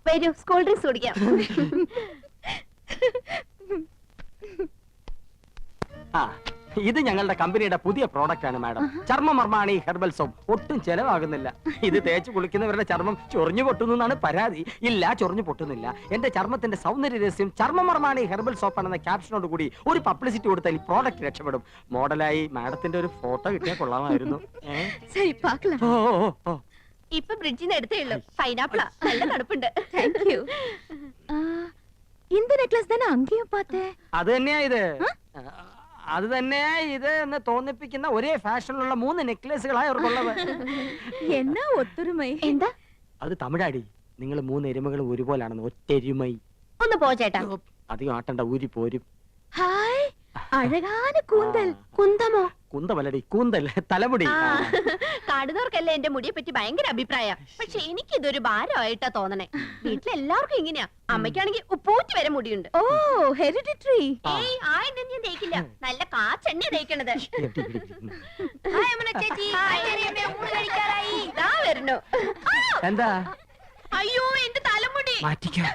വരൂ, school drinks കുടിക്കാം. ആ, ഇത് ഞങ്ങളുടെ കമ്പനിയുടെ പുതിയ പ്രോഡക്റ്റ് ആണ് മാഡം. ചർമ്മമർമാണി herbal soap. ഒട്ടും ചെലവാകുന്നില്ല. ഇത് തേച്ച് കുളിക്കുന്നവരുടെ ചർമ്മം ചൊറിഞ്ഞു പൊട്ടുന്നു എന്നാണ് പരാതി. ഇല്ല, ചൊറിഞ്ഞു പൊട്ടുന്നില്ല. എന്റെ ചർമ്മത്തിന്റെ സൗന്ദര്യ രഹസ്യം ചർമ്മമർമാണി ഹെർബൽ സോപ്പ് ആണെന്ന ക്യാപ്ഷനോട് കൂടി ഒരു പബ്ലിസിറ്റി കൊടുത്താൽ ഈ പ്രോഡക്റ്റ് രക്ഷപ്പെടും. മോഡലായി മാഡത്തിന്റെ ഒരു ഫോട്ടോ കിട്ടിയാൽ കൊള്ളാമായിരുന്നു. ശരി, പാക്കലാം. ഓ, ഓ, ഓ. ഇപ്പൊ ബ്രിഡ്ജിന്ന് എടുത്തേ ഉള്ളൂ. പൈനാപ്പിളാ, നല്ല തണുപ്പുണ്ട്. Thank you. இந்த நெக்லஸ் தானே அங்கேயும் பார்த்தேன். അത് തന്നെയാ ഇത്. അത് തന്നെയാ ഇത് എന്ന് തോന്നിപ്പിക്കുന്ന ഒരേ ഫാഷനിലുള്ള 3 നെക്ലേസുകളായി അവർക്കുള്ളത്. എന്നാ ഒത്തൊരുമൈ. എന്താ? അത് തമിഴാടി. നിങ്ങൾ 3 എരുമകൾ ഒരുപോലാണെന്ന്. ഒറ്റെരുമൈ. ഒന്ന് പോ ചേട്ടാ. അധികം ആട്ടണ്ട, ഊരി പോരും. ഹായ്, അഴകാന കൂന്തൽ. കുന്തമോ? കുന്തമല്ലടി, കൂന്തൽ, തലമുടി. കാണുന്നവർക്കല്ലേ എന്റെ മുടിയെ പറ്റി ഭയങ്കര അഭിപ്രായ. പക്ഷെ എനിക്ക് ഇതൊരു ഭാരമായിട്ടാ തോന്നണേ. വീട്ടിലെല്ലാവർക്കും ഇങ്ങനെയാ. അമ്മയ്ക്കാണെങ്കിൽ ഉപ്പൂറ്റി വരെ മുടിയുണ്ട്. ഓ, ഹെറിഡിറ്ററി. ഏയ്, ആ എണ്ണ ഞാൻ തേക്കില്ല. നല്ല കാച്ചെണ്ണ തേക്കണത്. എന്താ? അയ്യോ, എന്റെ തലമുടി മാറ്റിക്കോ.